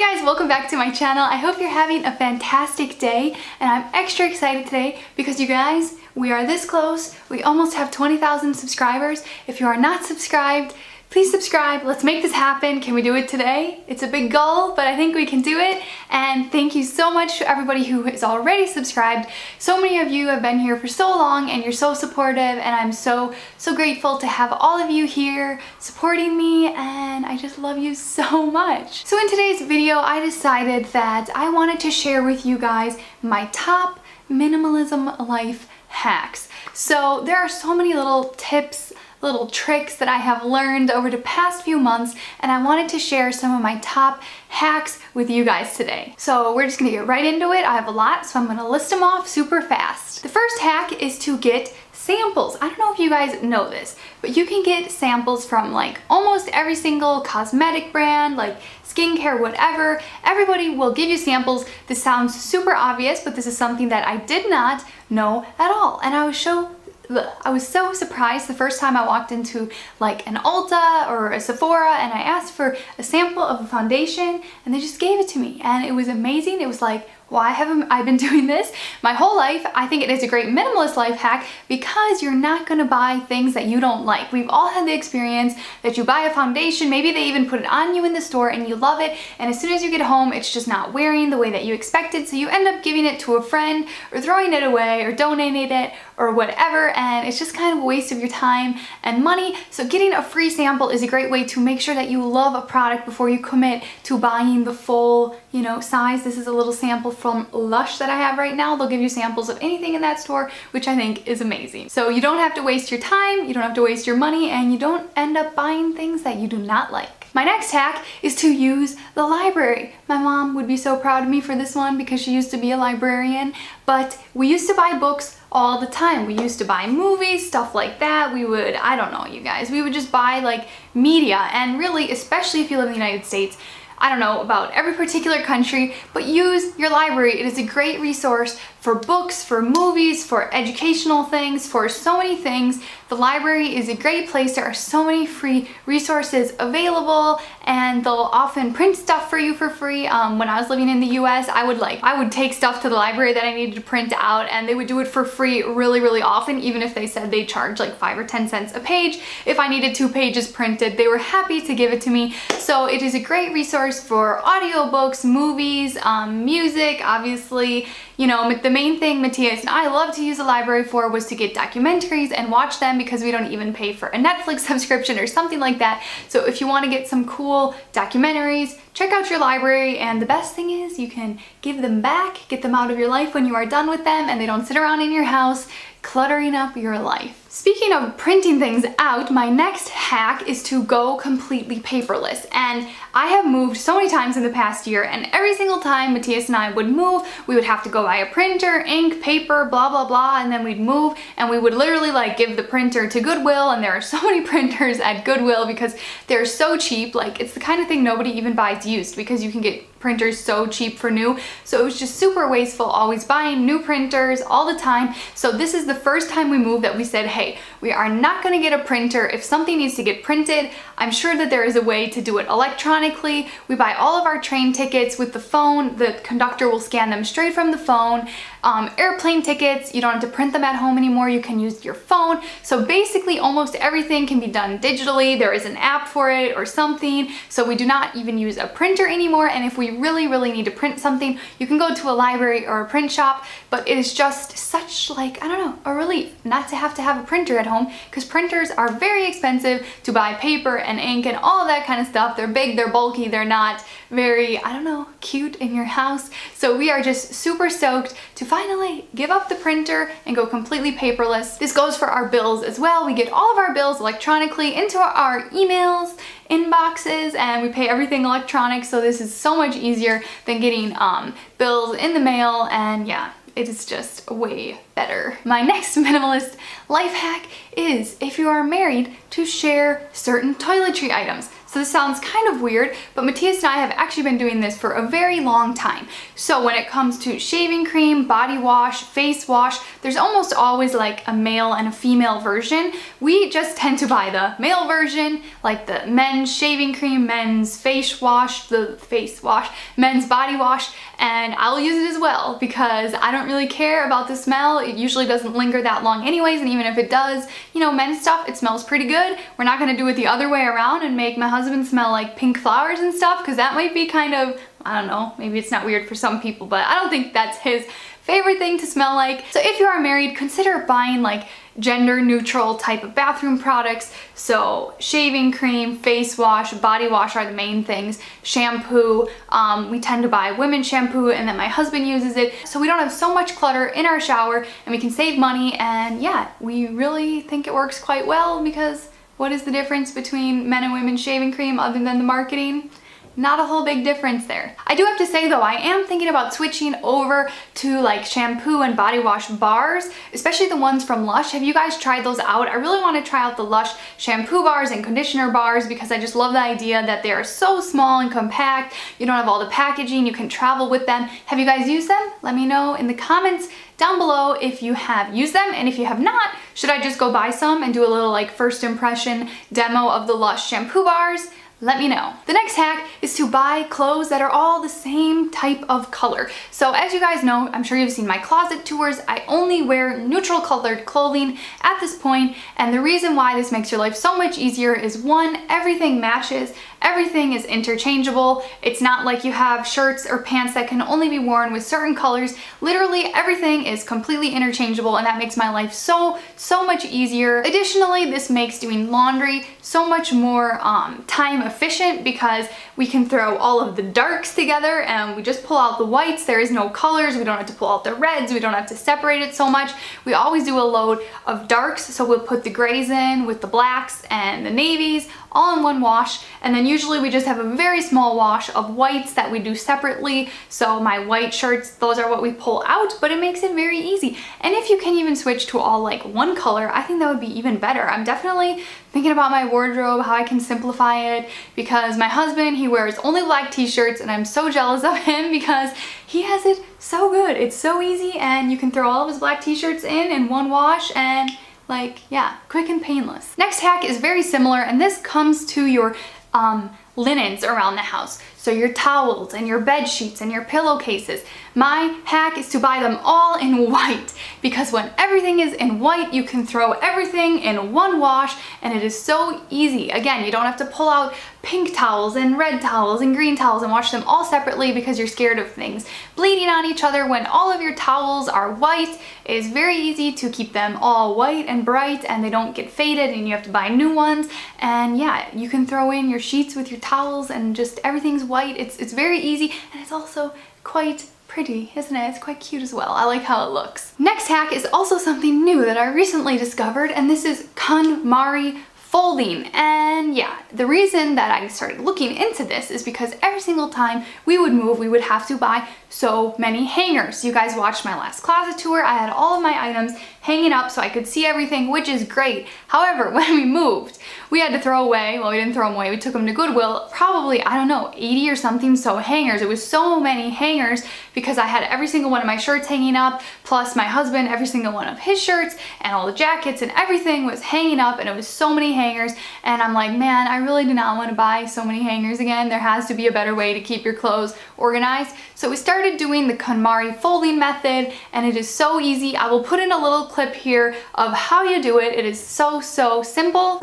guys, welcome back to my channel. I hope you're having a fantastic day, and I'm extra excited today because you guys, we are this close. We almost have 20,000 subscribers. If you are not subscribed, please subscribe. Let's make this happen. Can we do it today? It's a big goal, but I think we can do it. And thank you so much to everybody who is already subscribed. So many of you have been here for so long and you're so supportive, and I'm so grateful to have all of you here supporting me, and I just love you so much. So in today's video, I decided that I wanted to share with you guys my top minimalism life hacks. So there are so many little tips, little tricks that I have learned over the past few months, and I wanted to share some of my top hacks with you guys today. So we're just gonna get right into it. I have a lot, so I'm gonna list them off super fast. The first hack is to get samples. I don't know if you guys know this, but you can get samples from like almost every single cosmetic brand, like skincare, whatever. Everybody will give you samples. This sounds super obvious, but this is something that I did not know at all, and I was so surprised the first time I walked into like an Ulta or a Sephora and I asked for a sample of a foundation and they just gave it to me, and it was amazing. It was like, why haven't I been doing this my whole life? I think it is a great minimalist life hack because you're not gonna buy things that you don't like. We've all had the experience that you buy a foundation, maybe they even put it on you in the store and you love it, and as soon as you get home it's just not wearing the way that you expected, so you end up giving it to a friend or throwing it away or donating it or whatever, and it's just kind of a waste of your time and money. So getting a free sample is a great way to make sure that you love a product before you commit to buying the full, size. This is a little sample from Lush that I have right now. They'll give you samples of anything in that store, which I think is amazing. So you don't have to waste your time, you don't have to waste your money, and you don't end up buying things that you do not like. My next hack is to use the library. My mom would be so proud of me for this one because she used to be a librarian, but we used to buy books all the time. We used to buy movies, stuff like that. We would, I don't know, you guys, we would just buy like media, and really, especially if you live in the United States, I don't know about every particular country, but use your library. It is a great resource for books, for movies, for educational things, for so many things. The library is a great place. There are so many free resources available, and they'll often print stuff for you for free. When I was living in the US, I would take stuff to the library that I needed to print out, and they would do it for free really often, even if they said they charged like 5 or 10 cents a page. If I needed 2 pages printed, they were happy to give it to me. So it is a great resource for audiobooks, movies, music, obviously. The main thing Matthias and I love to use the library for was to get documentaries and watch them, because we don't even pay for a Netflix subscription or something like that. So if you want to get some cool documentaries, check out your library, and the best thing is you can give them back, get them out of your life when you are done with them, and they don't sit around in your house cluttering up your life. Speaking of printing things out, my next hack is to go completely paperless. And I have moved so many times in the past year, and every single time Matthias and I would move, we would have to go buy a printer, ink, paper, blah blah blah, and then we'd move and we would literally like give the printer to Goodwill, and there are so many printers at Goodwill because they're so cheap. Like, it's the kind of thing nobody even buys used because you can get printers so cheap for new. So it was just super wasteful, always buying new printers all the time. So this is the first time we moved that we said, hey, we are not gonna get a printer. If something needs to get printed, I'm sure that there is a way to do it electronically. We buy all of our train tickets with the phone. The conductor will scan them straight from the phone. Airplane tickets, you don't have to print them at home anymore. You can use your phone. So basically almost everything can be done digitally. There is an app for it or something. So we do not even use a printer anymore. And if we really need to print something, you can go to a library or a print shop, but it is just such, like, I don't know, a relief not to have a printer at home, because printers are very expensive to buy paper and ink and all of that kind of stuff. They're big, they're bulky, they're not very, I don't know, cute in your house. So we are just super stoked to finally give up the printer and go completely paperless. This goes for our bills as well. We get all of our bills electronically into our emails, inboxes, and we pay everything electronic. So this is so much easier than getting bills in the mail, and yeah, it is just way better. My next minimalist life hack is, if you are married, to share certain toiletry items. So this sounds kind of weird, but Matthias and I have actually been doing this for a very long time. So when it comes to shaving cream, body wash, face wash, there's almost always like a male and a female version. We just tend to buy the male version, like the men's shaving cream, men's face wash, men's body wash, and I'll use it as well because I don't really care about the smell. It usually doesn't linger that long anyways, and even if it does, you know, men's stuff, it smells pretty good. We're not gonna do it the other way around and make my husband smell like pink flowers and stuff, because that might be kind of, I don't know, maybe it's not weird for some people, but I don't think that's his favorite thing to smell like. So if you are married, consider buying like gender neutral type of bathroom products. So shaving cream, face wash, body wash are the main things. Shampoo, we tend to buy women's shampoo and then my husband uses it. So we don't have so much clutter in our shower and we can save money, and yeah, we really think it works quite well, because what is the difference between men and women's shaving cream other than the marketing? Not a whole big difference there. I do have to say though, I am thinking about switching over to like shampoo and body wash bars, especially the ones from Lush. Have you guys tried those out? I really want to try out the Lush shampoo bars and conditioner bars because I just love the idea that they are so small and compact. You don't have all the packaging, you can travel with them. Have you guys used them? Let me know in the comments down below if you have used them, and if you have not, should I just go buy some and do a little like first impression demo of the Lush shampoo bars? Let me know. The next hack is to buy clothes that are all the same type of color. So as you guys know, I'm sure you've seen my closet tours, I only wear neutral colored clothing at this point, and the reason why this makes your life so much easier is one, everything matches, everything is interchangeable. It's not like you have shirts or pants that can only be worn with certain colors. Literally everything is completely interchangeable, and that makes my life so much easier. Additionally, this makes doing laundry so much more time efficient because we can throw all of the darks together and we just pull out the whites. There is no colors. We don't have to pull out the reds. We don't have to separate it so much. We always do a load of darks, so we'll put the grays in with the blacks and the navies all in one wash, and then usually we just have a very small wash of whites that we do separately. So my white shirts, those are what we pull out, but it makes it very easy. And if you can even switch to all like one color, I think that would be even better. I'm definitely thinking about my wardrobe, how I can simplify it, because my husband, he wears only black t-shirts and I'm so jealous of him because he has it so good. It's so easy, and you can throw all of his black t-shirts in one wash, and like, yeah, quick and painless. Next hack is very similar, and this comes to your linens around the house. So your towels and your bed sheets and your pillowcases. My hack is to buy them all in white, because when everything is in white, you can throw everything in one wash and it is so easy. Again, you don't have to pull out pink towels and red towels and green towels and wash them all separately because you're scared of things bleeding on each other. When all of your towels are white, it is very easy to keep them all white and bright and they don't get faded and you have to buy new ones. And yeah, you can throw in your sheets with your towels and just everything's white. It's very easy, and it's also quite pretty, isn't it? It's quite cute as well. I like how it looks. Next hack is also something new that I recently discovered, and this is KonMari folding. And yeah, the reason that I started looking into this is because every single time we would move, we would have to buy so many hangers. You guys watched my last closet tour. I had all of my items hanging up so I could see everything, which is great. However, when we moved, we had to throw away, well, we didn't throw them away, we took them to Goodwill, probably, I don't know, 80 or something so hangers. It was so many hangers because I had every single one of my shirts hanging up, plus my husband, every single one of his shirts, and all the jackets and everything was hanging up, and it was so many hangers. And I'm like, man, I really do not want to buy so many hangers again. There has to be a better way to keep your clothes organized. So we started doing the KonMari folding method, and it is so easy. I will put in a little clip here of how you do it. It is so simple.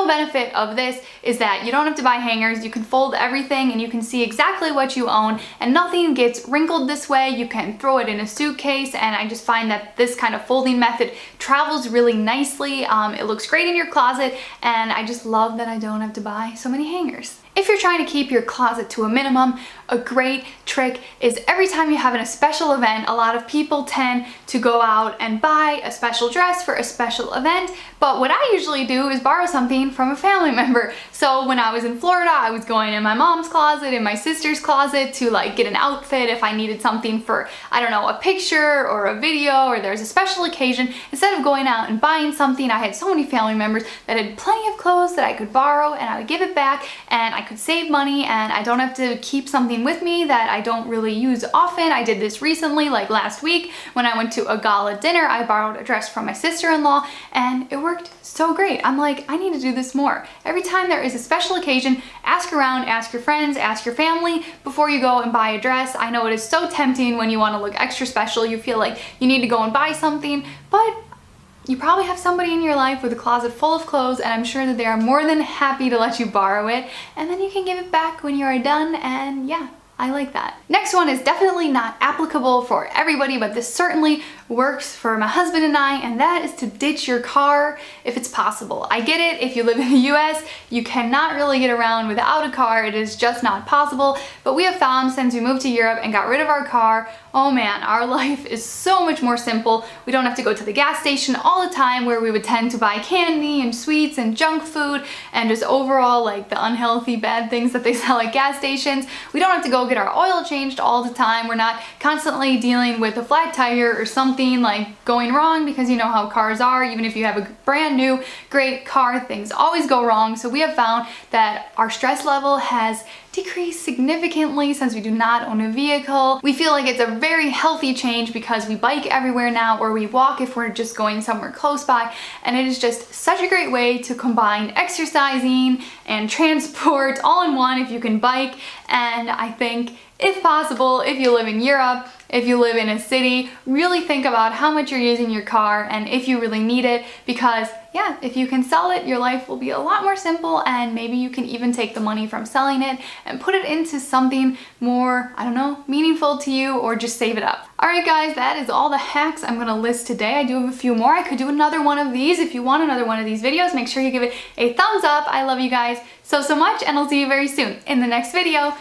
Benefit of this is that you don't have to buy hangers. You can fold everything and you can see exactly what you own, and nothing gets wrinkled this way. You can throw it in a suitcase, and I just find that this kind of folding method travels really nicely. It looks great in your closet, and I just love that I don't have to buy so many hangers. if you're trying to keep your closet to a minimum, a great trick is every time you have a special event, a lot of people tend to go out and buy a special dress for a special event, but what I usually do is borrow something from a family member. So when I was in Florida, I was going in my mom's closet, in my sister's closet to like get an outfit if I needed something for, I don't know, a picture or a video or there's a special occasion. Instead of going out and buying something, I had so many family members that had plenty of clothes that I could borrow and I would give it back and I could save money and I don't have to keep something with me that I don't really use often. I did this recently, like last week when I went to a gala dinner. I borrowed a dress from my sister-in-law and it worked so great. I'm like, I need to do this more. Every time there is a special occasion, ask around, ask your friends, ask your family before you go and buy a dress. I know it is so tempting when you want to look extra special. You feel like you need to go and buy something, but you probably have somebody in your life with a closet full of clothes and I'm sure that they are more than happy to let you borrow it and then you can give it back when you are done, and yeah, I like that. Next one is definitely not applicable for everybody, but this certainly works for my husband and I, and that is to ditch your car if it's possible. I get it, if you live in the US, you cannot really get around without a car. It is just not possible, but we have found since we moved to Europe and got rid of our car, oh man, our life is so much more simple. We don't have to go to the gas station all the time where we would tend to buy candy and sweets and junk food and just overall like the unhealthy bad things that they sell at gas stations. We don't have to go get our oil changed all the time. We're not constantly dealing with a flat tire or something like going wrong, because you know how cars are. Even if you have a brand new great car, things always go wrong. So we have found that our stress level has decreased significantly since we do not own a vehicle. We feel like it's a very healthy change because we bike everywhere now, or we walk if we're just going somewhere close by, and it is just such a great way to combine exercising and transport all in one if you can bike. And I think if possible, if you live in Europe, if you live in a city, really think about how much you're using your car and if you really need it, because yeah, if you can sell it, your life will be a lot more simple, and maybe you can even take the money from selling it and put it into something more, I don't know, meaningful to you, or just save it up. Alright guys, that is all the hacks I'm gonna list today. I do have a few more. I could do another one of these. If you want another one of these videos, make sure you give it a thumbs up. I love you guys so much, and I'll see you very soon in the next video.